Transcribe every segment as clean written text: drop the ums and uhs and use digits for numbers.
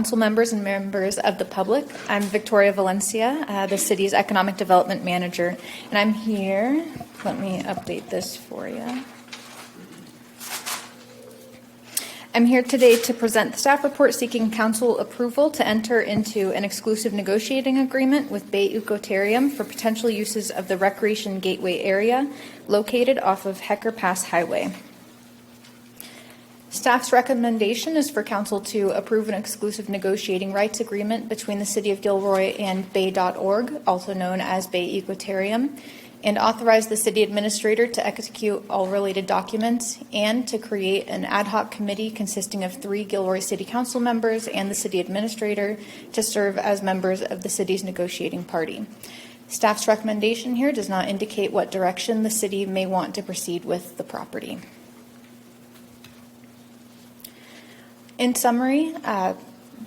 Council members and members of the public. I'm Victoria Valencia, the city's economic development manager, and I'm here. Let me update this for you. I'm here today to present the staff report seeking council approval to enter into an exclusive negotiating agreement with BayEcotarium for potential uses of the Recreation Gateway area located off of Hecker Pass Highway. Staff's recommendation is for council to approve an exclusive negotiating rights agreement between the City of Gilroy and Bay.org, also known as BayEcotarium, and authorize the city administrator to execute all related documents and to create an ad hoc committee consisting of 3 Gilroy City Council members and the city administrator to serve as members of the city's negotiating party. Staff's recommendation here does not indicate what direction the city may want to proceed with the property. In summary,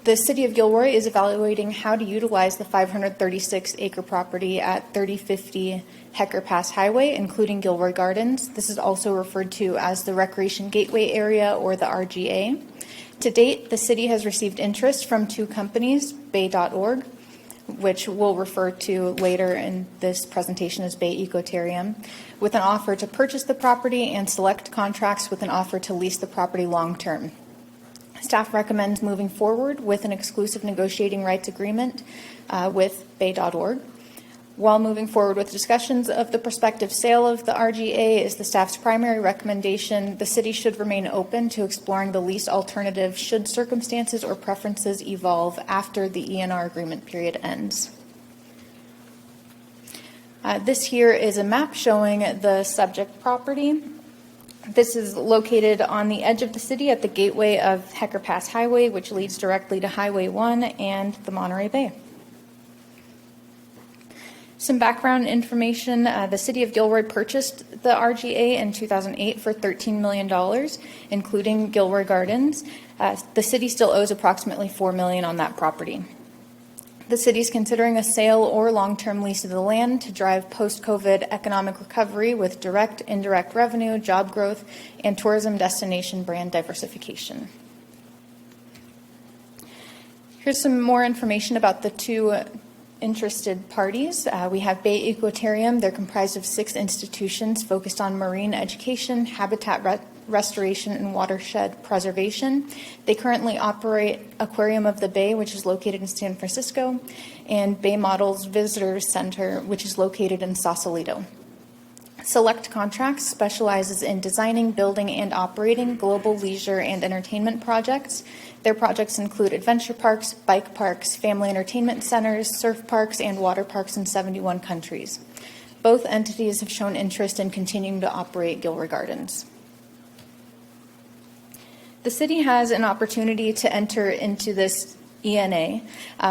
the City of Gilroy is evaluating how to utilize the 536-acre property at 3050 Hecker Pass Highway, including Gilroy Gardens. This is also referred to as the Recreation Gateway Area, or the RGA. To date, the city has received interest from 2 companies, Bay.org, which we'll refer to later in this presentation as BayEcotarium, with an offer to purchase the property, and select contracts with an offer to lease the property long-term. Staff recommends moving forward with an exclusive negotiating rights agreement with Bay.org. While moving forward with discussions of the prospective sale of the RGA is the staff's primary recommendation, the city should remain open to exploring the lease alternative should circumstances or preferences evolve after the ENR agreement period ends. This here is a map showing the subject property. This is located on the edge of the city at the gateway of Hecker Pass Highway, which leads directly to Highway 1 and the Monterey Bay. Some background information. The City of Gilroy purchased the RGA in 2008 for $13 million, including Gilroy Gardens. The city still owes approximately $4 million on that property. The city is considering a sale or long-term lease of the land to drive post-COVID economic recovery with direct, indirect revenue, job growth, and tourism destination brand diversification. Here's some more information about the 2 interested parties. We have BayEcotarium. They're comprised of 6 institutions focused on marine education, habitat restoration, and watershed preservation. They currently operate Aquarium of the Bay, which is located in San Francisco, and Bay Models Visitors Center, which is located in Sausalito. Select Contracts specializes in designing, building, and operating global leisure and entertainment projects. Their projects include adventure parks, bike parks, family entertainment centers, surf parks, and water parks in 71 countries. Both entities have shown interest in continuing to operate Gilroy Gardens. The city has an opportunity to enter into this ENA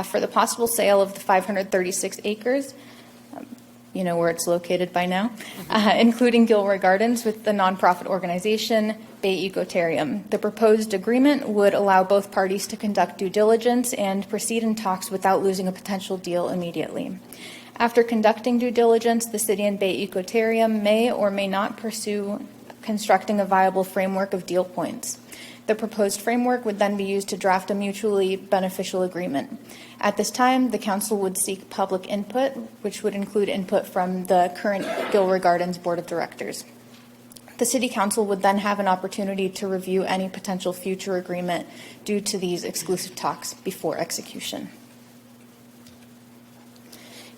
for the possible sale of the 536 acres. You know where it's located by now, including Gilroy Gardens with the nonprofit organization BayEcotarium. The proposed agreement would allow both parties to conduct due diligence and proceed in talks without losing a potential deal immediately. After conducting due diligence, the city and BayEcotarium may or may not pursue constructing a viable framework of deal points. The proposed framework would then be used to draft a mutually beneficial agreement. At this time, the council would seek public input, which would include input from the current Gilroy Gardens Board of Directors. The City Council would then have an opportunity to review any potential future agreement due to these exclusive talks before execution.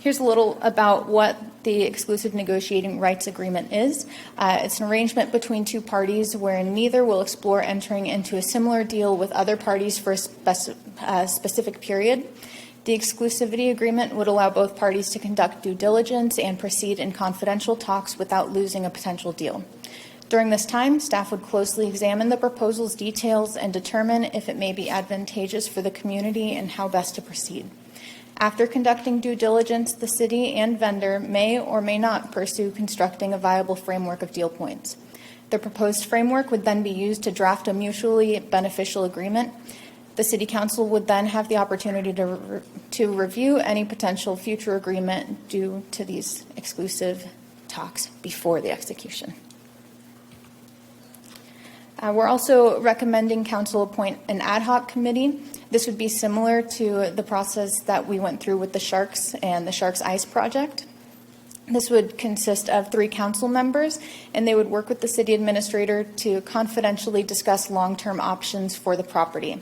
Here's a little about what the exclusive negotiating rights agreement is. It's an arrangement between 2 parties wherein neither will explore entering into a similar deal with other parties for a specific period. The exclusivity agreement would allow both parties to conduct due diligence and proceed in confidential talks without losing a potential deal. During this time, staff would closely examine the proposal's details and determine if it may be advantageous for the community and how best to proceed. After conducting due diligence, the city and vendor may or may not pursue constructing a viable framework of deal points. The proposed framework would then be used to draft a mutually beneficial agreement. The City Council would then have the opportunity to review any potential future agreement due to these exclusive talks before the execution. We're also recommending council appoint an ad hoc committee. This would be similar to the process that we went through with the Sharks and the Sharks Ice project. This would consist of 3 council members, and they would work with the city administrator to confidentially discuss long-term options for the property.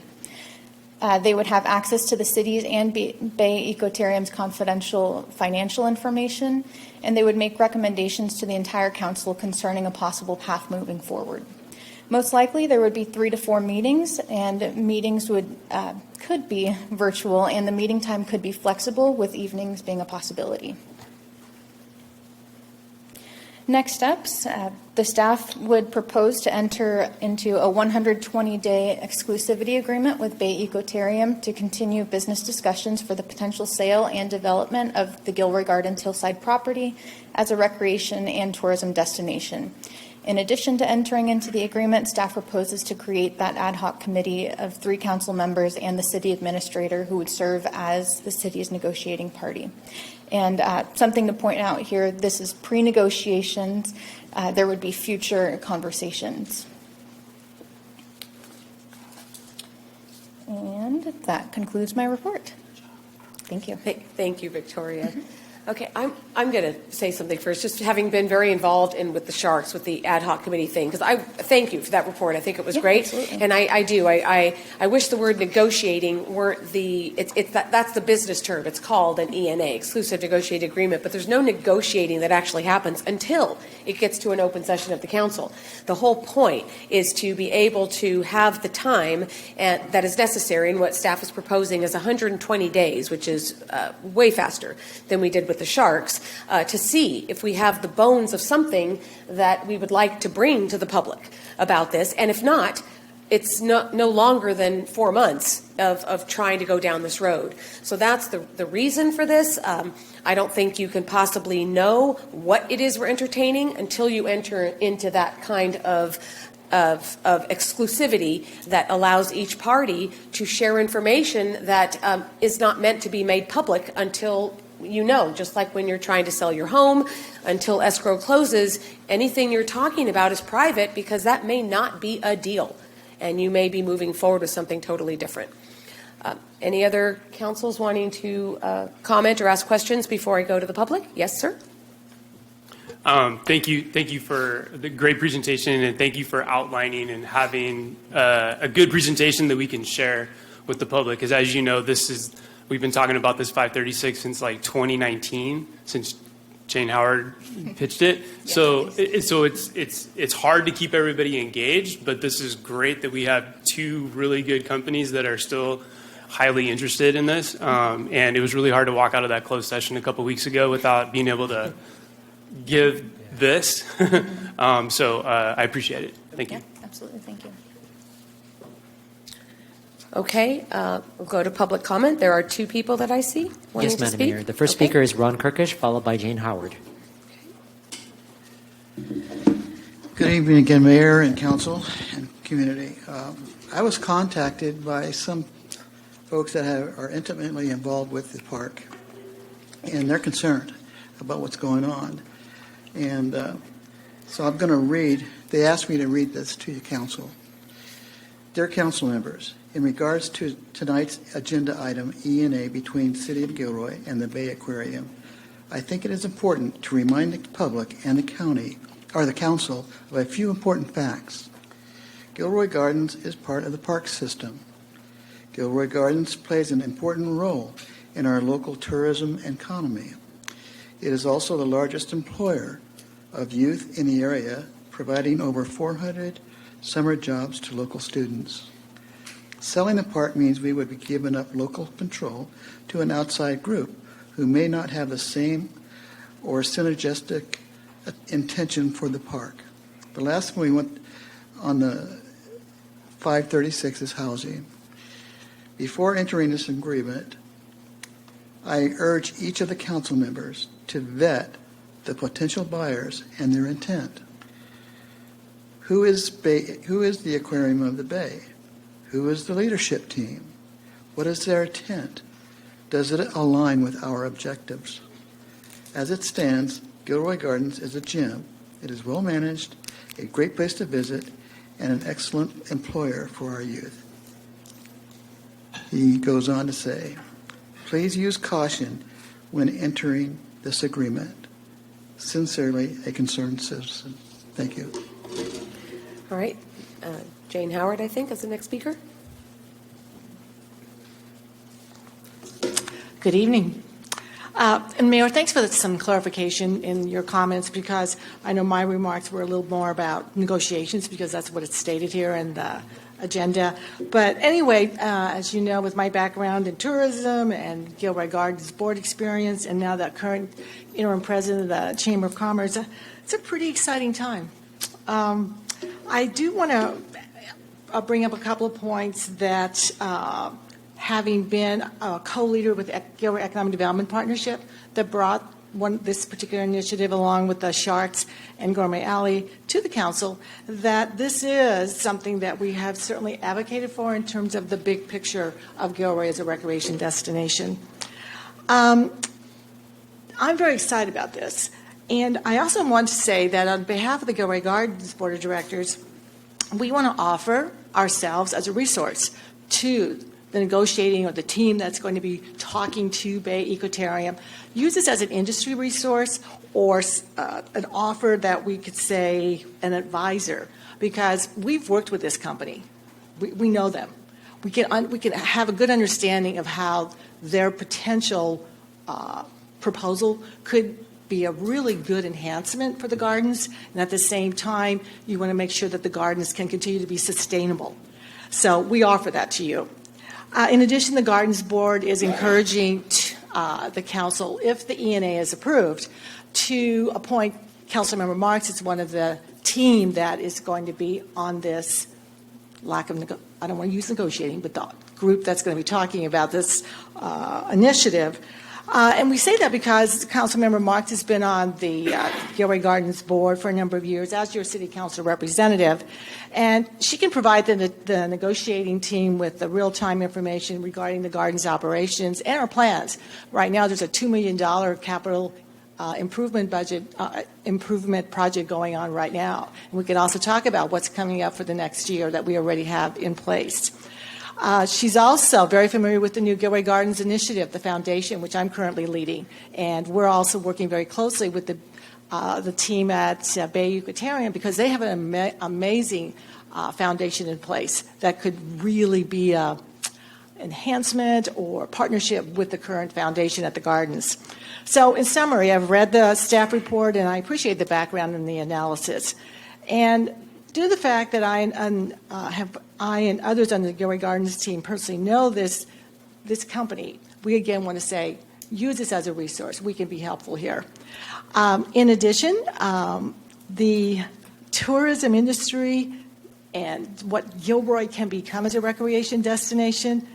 They would have access to the city's and BayEcotarium's confidential financial information, and they would make recommendations to the entire council concerning a possible path moving forward. Most likely, there would be 3 to 4 meetings, and meetings could be virtual, and the meeting time could be flexible, with evenings being a possibility. Next steps, the staff would propose to enter into a 120-day exclusivity agreement with BayEcotarium to continue business discussions for the potential sale and development of the Gilroy Gardens hillside property as a recreation and tourism destination. In addition to entering into the agreement, staff proposes to create that ad hoc committee of 3 council members and the city administrator who would serve as the city's negotiating party. And something to point out here, this is pre-negotiations. There would be future conversations. And that concludes my report. Thank you. Thank you, Victoria. Okay, I'm going to say something first, just having been very involved with the Sharks, with the ad hoc committee thing, because I thank you for that report. I think it was great. Absolutely. And I do. I wish the word negotiating weren't that's the business term. It's called an ENA, exclusive negotiated agreement, but there's no negotiating that actually happens until it gets to an open session of the council. The whole point is to be able to have the time that is necessary, and what staff is proposing is 120 days, which is way faster than we did with the Sharks, to see if we have the bones of something that we would like to bring to the public about this. And if not, it's no longer than 4 months of trying to go down this road. So that's the reason for this. I don't think you can possibly know what it is we're entertaining until you enter into that kind of exclusivity that allows each party to share information that is not meant to be made public until just like when you're trying to sell your home, until escrow closes, anything you're talking about is private because that may not be a deal, and you may be moving forward with something totally different. Any other councils wanting to comment or ask questions before I go to the public? Yes, sir. Thank you for the great presentation, and thank you for outlining and having a good presentation that we can share with the public. Because as you know, we've been talking about this 536 since like 2019, since Jane Howard pitched it. Yeah, so it's hard to keep everybody engaged, but this is great that we have 2 really good companies that are still highly interested in this. And it was really hard to walk out of that closed session a couple weeks ago without being able to give this. So I appreciate it. Thank you. Yeah, absolutely. Thank you. Okay, we'll go to public comment. There are 2 people that I see wanting Yes, to Madam speak. Mayor. The first speaker is Ron Kirkish, followed by Jane Howard. Good evening again, Mayor and Council and community. I was contacted by some folks that are intimately involved with the park, and they're concerned about what's going on. And so I'm going to read, they asked me to read this to you, Council. Dear Council members, in regards to tonight's agenda item, ENA between City of Gilroy and the BayEcotarium, I think it is important to remind the public and the county, or the council, of a few important facts. Gilroy Gardens is part of the park system. Gilroy Gardens plays an important role in our local tourism economy. It is also the largest employer of youth in the area, providing over 400 summer jobs to local students. Selling the park means we would be giving up local control to an outside group who may not have the same or synergistic intention for the park. The last one we went on the 536 is housing. Before entering this agreement, I urge each of the council members to vet the potential buyers and their intent. Who is the aquarium of the Bay? Who is the leadership team? What is their intent? Does it align with our objectives? As it stands, Gilroy Gardens is a gem. It is well managed, a great place to visit, and an excellent employer for our youth. He goes on to say, please use caution when entering this agreement. Sincerely, a concerned citizen. Thank you. All right. Jane Howard, I think, is the next speaker. Good evening. And Mayor, thanks for some clarification in your comments, because I know my remarks were a little more about negotiations, because that's what it's stated here in the agenda. But anyway, as you know, with my background in tourism and Gilroy Gardens board experience, and now that current interim president of the Chamber of Commerce, it's a pretty exciting time. I do want to bring up a couple of points that having been a co-leader with Gilroy Economic Development Partnership that brought this particular initiative along with the Sharks and Gourmet Alley to the council, that this is something that we have certainly advocated for in terms of the big picture of Gilroy as a recreation destination. I'm very excited about this. And I also want to say that on behalf of the Gilroy Gardens Board of Directors, we want to offer ourselves as a resource to the negotiating or the team that's going to be talking to BayEcotarium. Use this as an industry resource or an offer that we could say an advisor, because we've worked with this company. We know them. We can have a good understanding of how their potential proposal could be a really good enhancement for the gardens, and at the same time, you want to make sure that the gardens can continue to be sustainable. So we offer that to you. In addition, the Gardens Board is encouraging the council, if the ENA is approved, to appoint Councilmember Marks as one of the team that is going to be on this I don't want to use negotiating, but the group that's going to be talking about this initiative. And we say that because Councilmember Marks has been on the Gilroy Gardens Board for a number of years as your city council representative, and she can provide the negotiating team with the real-time information regarding the gardens operations and our plans. Right now, there's a $2 million capital improvement project going on right now. And we can also talk about what's coming up for the next year that we already have in place. She's also very familiar with the new Gilroy Gardens Initiative, the foundation, which I'm currently leading. And we're also working very closely with the team at BayEcotarium, because they have an amazing foundation in place that could really be an enhancement or partnership with the current foundation at the gardens. So in summary, I've read the staff report, and I appreciate the background and the analysis. And due to the fact that I and others on the Gilroy Gardens team personally know this company, we again want to say, use this as a resource. We can be helpful here. In addition, the tourism industry and what Gilroy can become as a recreation destination,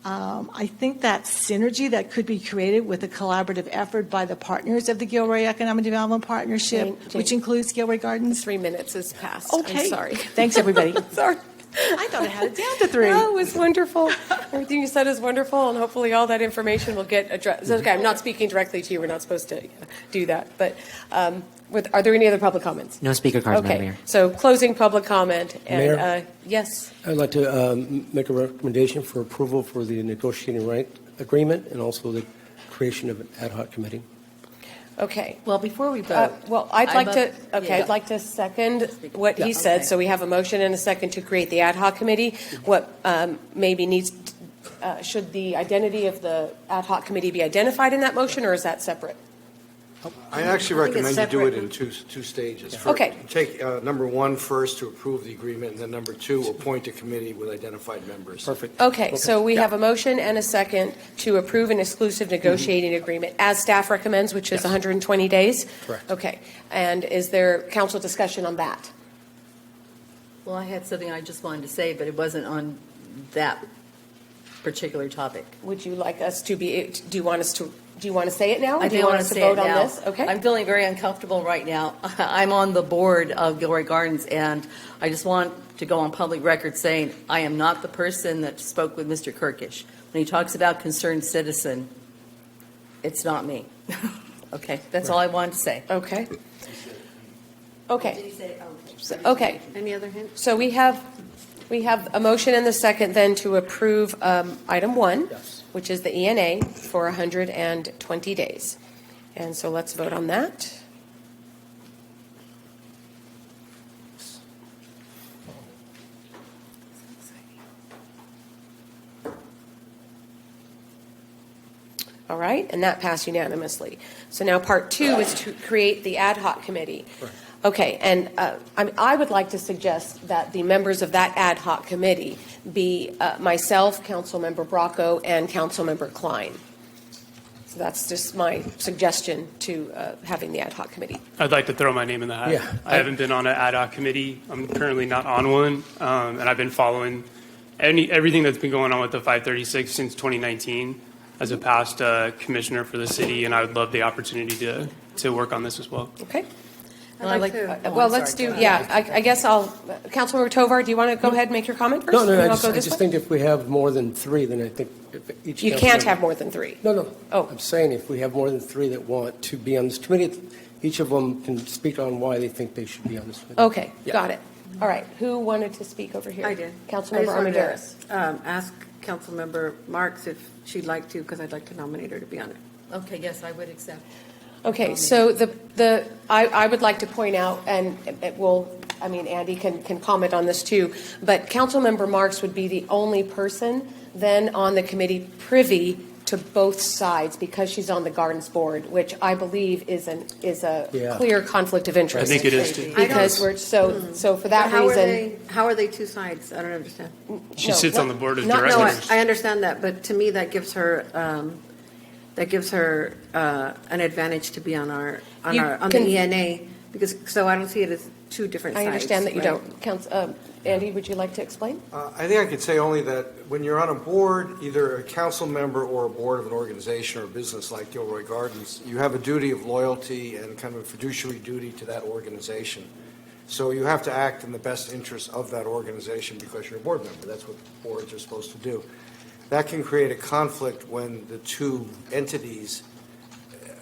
I think that synergy that could be created with a collaborative effort by the partners of the Gilroy Economic Development Partnership, Jane, which includes Gilroy Gardens. 3 minutes has passed. Okay. I'm sorry. Thanks, everybody. Sorry. I thought I had it down to 3. No, it was wonderful. Everything you said is wonderful, and hopefully all that information will get addressed. Okay, I'm not speaking directly to you. We're not supposed to do that. But are there any other public comments? No speaker cards, Madam Okay, Mayor. so closing public comment. And, Mayor? Yes. I'd like to make a recommendation for approval for the negotiating right agreement and also the creation of an ad hoc committee. Okay. Well, before we vote. I'd like to. Yeah. I'd like to second what he said. Okay. So we have a motion and a second to create the ad hoc committee. What maybe needs should the identity of the ad hoc committee be identified in that motion, or is that separate? I actually think it's recommend you do it separate. in two stages. Okay. Take number 1 first to approve the agreement, and then number 2, appoint a committee with identified members. Perfect. Okay, so we have a motion and a second to approve an exclusive negotiating agreement as staff recommends, which is 120 days? Correct. Okay, and is there council discussion on that? Well, I had something I just wanted to say, but it wasn't on that particular topic. Would you like us to be, do you want to say it now? Or I do you do want want us to to say it vote on now. this? Okay. I'm feeling very uncomfortable right now. I'm on the board of Gilroy Gardens, and I just want to go on public record saying I am not the person that spoke with Mr. Kirkish. When he talks about concerned citizen, it's not me. Okay, that's all I wanted to say. Okay. Okay. Did he say, Okay. Any other hints? So we have We have a motion and the second then to approve item 1, Yes. which is the ENA for 120 days. And so let's vote on that. All right, and that passed unanimously. So now part 2 is to create the ad hoc committee. Okay, and I would like to suggest that the members of that ad hoc committee be myself, Councilmember Bracco, and Councilmember Klein. So that's just my suggestion to having the ad hoc committee. I'd like to throw my name in the hat. Yeah, I haven't been on an ad hoc committee. I'm currently not on one, and I've been following everything that's been going on with the 536 since 2019 as a past commissioner for the city, and I would love the opportunity to work on this as well. Okay? I'd like to- Well, I'm let's sorry, do, go yeah, I guess Councilmember Tovar, do you want to go ahead and make your comment first? No, no, And I I'll go just, I this just way? think if we have more than 3, then I think if each. You council can't member- have more than 3. No, no. Oh. I'm saying if we have more than 3 that want to be on this committee, each of them can speak on why they think they should be on this committee. Okay, Yeah. got it. All right, who wanted to speak over here? I did. Councilmember Armendariz. Ask Councilmember Marks if she'd like to, because I'd like to nominate her to be on it. Okay, yes, I would accept. Okay, so I would like to point out, and it will, I mean, Andy can comment on this too, but Councilmember Marks would be the only person then on the committee privy to both sides because she's on the Gardens Board, which I believe is a Yeah. clear conflict of interest. I think it is too. Because we're, so for that But reason. how are they two sides? I don't understand. She No, sits not- on the board of not- no, directors. I understand that, but to me, that gives her an advantage to be on on You the can- ENA, because, so I don't see it as two different I sides. understand that you right? don't. Andy, would you like to explain? I think I could say only that when you're on a board, either a council member or a board of an organization or a business like Gilroy Gardens, you have a duty of loyalty and kind of a fiduciary duty to that organization. So you have to act in the best interest of that organization because you're a board member. That's what boards are supposed to do. That can create a conflict when the two entities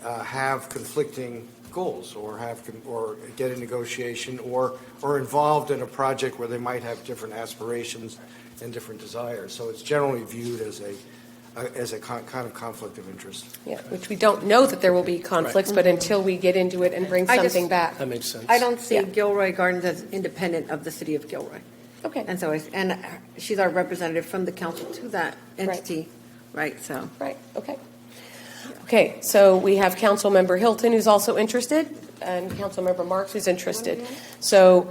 have conflicting goals or get a negotiation or involved in a project where they might have different aspirations and different desires. So it's generally viewed as a kind of conflict of interest. Yeah, which we don't know that there will be conflicts, but until we get into it and bring I just- something back. That makes sense. I don't see Yeah. Gilroy Gardens as independent of the city of Gilroy. Okay. And so, and she's our representative from the council to that entity, right, so. Right, okay. Okay, so we have Councilmember Hilton, who's also interested, and Councilmember Marks, who's interested. So,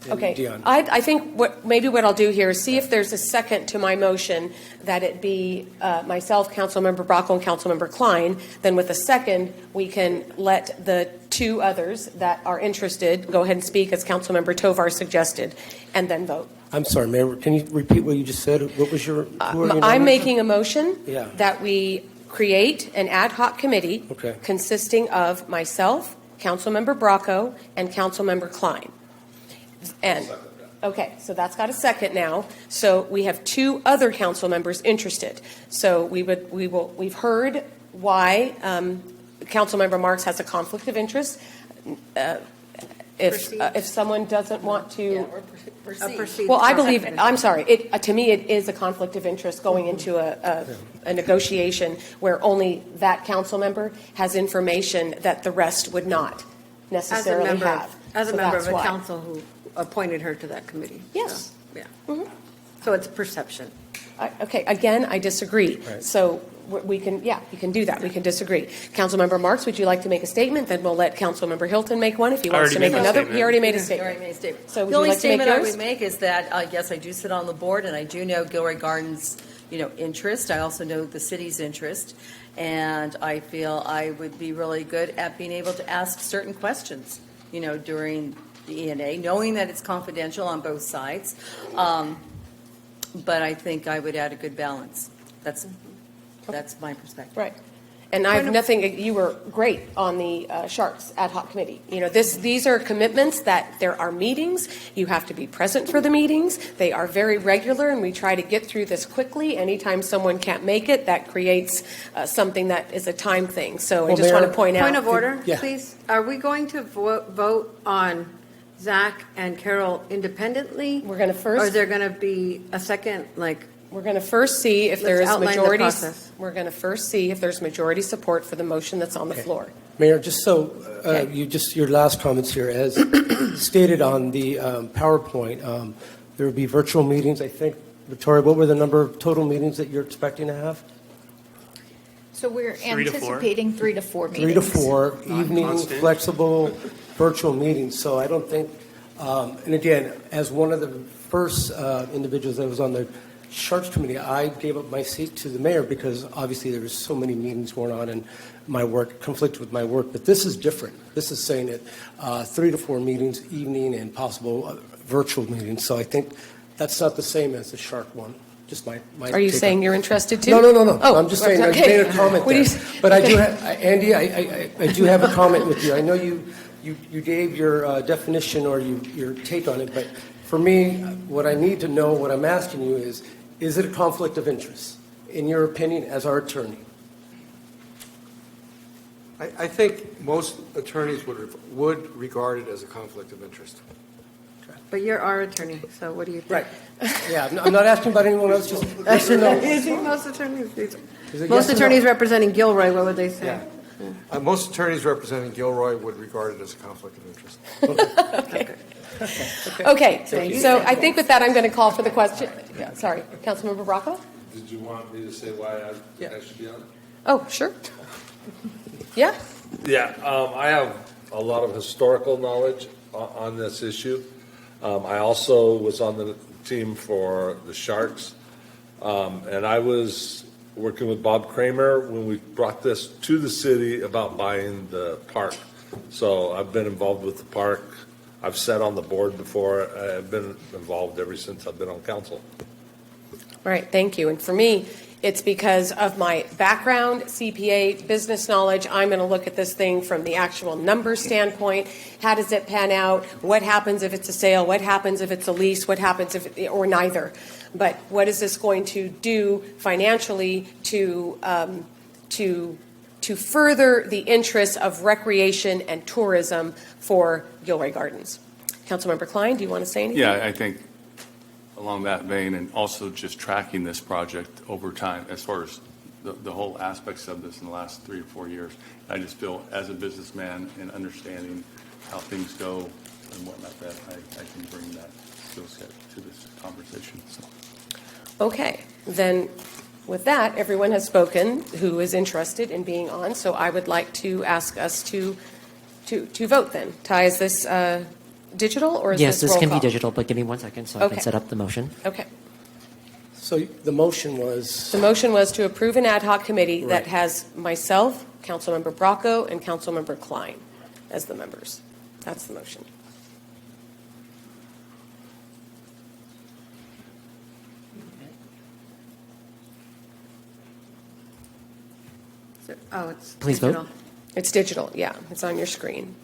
okay. Dion. I think what I'll do here is see if there's a second to my motion that it be myself, Councilmember Bracco, and Councilmember Klein. Then with a second, we can let the two others that are interested go ahead and speak, as Councilmember Tovar suggested, and then vote. I'm sorry, Mayor, can you repeat what you just said? What was your? who are your I'm nominations? making a motion Yeah. that we create an ad hoc committee Okay. consisting of myself, Councilmember Bracco, and Councilmember Klein. And, okay, so that's got a second now. So we have two other council members interested. So we've heard why Councilmember Marks has a conflict of interest. If someone doesn't want to. Proceed. Well, I believe, I'm sorry, to me, it is a conflict of interest going into a negotiation where only that council member has information that the rest would not necessarily have. As a So member of that's a why. council who appointed her to that committee. Yes. So, yeah. So it's perception. Okay, again, I disagree. Right. So we can do that. We can disagree. Councilmember Marks, would you like to make a statement? Then we'll let Councilmember Hilton make one if he wants to make already made my another. statement. He already made a You already statement. made a statement. So would The you only like to make statement I yours? would make is that, yes, I do sit on the board, and I do know Gilroy Gardens, interest. I also know the city's interest, and I feel I would be really good at being able to ask certain questions, during the ENA, knowing that it's confidential on both sides. But I think I would add a good balance. That's my perspective. Right. And I have nothing, you were great on the Sharks ad hoc committee. These are commitments that there are meetings. You have to be present for the meetings. They are very regular, and we try to get through this quickly. Anytime someone can't make it, that creates something that is a time thing. So I Well, just want to Mayor- point out. Point of order, Yeah. please. Are we going to vote on Zach and Carol independently? We're going to Or is first, there going to be a second, like, we're going to first see if there Let's is outline the majority. process. We're going to first see if there's majority support for the motion that's on the floor. Mayor, just so Okay. your last comments here, as stated on the PowerPoint, there will be virtual meetings. I think, Victoria, what were the number of total meetings that you're expecting to have? So we're 3 to 4. anticipating 3 to 4 meetings. 3 to 4 evening, constant. flexible, virtual meetings. So I don't think, and again, as one of the first individuals that was on the Sharks Committee, I gave up my seat to the mayor because obviously there was so many meetings going on and my work conflicted with my work. But this is different. This is saying that 3 to 4 meetings, evening and possible virtual meetings. So I think that's not the same as the Shark one. Just my Are you take saying on- you're interested too? No. Oh, I'm just saying, I okay. made a comment What do there. you- But I do have, Andy, I do have a comment with you. I know you gave your definition or your take on it, but for me, what I need to know, what I'm asking you is it a conflict of interest, in your opinion, as our attorney? I think most attorneys would regard it as a conflict of interest. but you're our attorney, so what do you think? Right. Yeah, I'm not asking about anyone else, just yes or no. You think most attorneys, Is it most yes or no? attorneys representing Gilroy, what would they say? Yeah. Most attorneys representing Gilroy would regard it as a conflict of interest. Okay, so I think with that, I'm going to call for the question. Yeah, sorry, Councilmember Bracco? Did you want me to say why I should be on it? Oh, sure. Yeah? Yeah, I have a lot of historical knowledge on this issue. I also was on the team for the Sharks, and I was working with Bob Kramer when we brought this to the city about buying the park. So I've been involved with the park. I've sat on the board before. I've been involved ever since I've been on council. All right, thank you. And for me, it's because of my background, CPA, business knowledge. I'm going to look at this thing from the actual number standpoint. How does it pan out? What happens if it's a sale? What happens if it's a lease? What happens if, or neither? But what is this going to do financially to further the interests of recreation and tourism for Gilroy Gardens? Councilmember Klein, do you want to say anything? Yeah, I think along that vein, and also just tracking this project over time as far as the whole aspects of this in the last 3 or 4 years. I just feel as a businessman and understanding how things go and whatnot, that I can bring that skill set to this conversation. So. Okay, then with that, everyone has spoken who is interested in being on, so I would like to ask us to vote then. Ty, is this digital or is Yes, this this roll can be call? digital, but give me 1 second so I Okay. can set up the motion. Okay. So the motion was, The motion was to approve an ad hoc committee that Right. has myself, Councilmember Bracco, and Councilmember Klein as the members. That's the motion. So- Oh, it's Please vote. digital. It's digital, yeah. It's on your screen.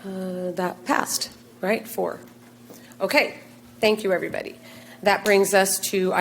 That passed, right? 4. Okay, thank you, everybody. That brings us to item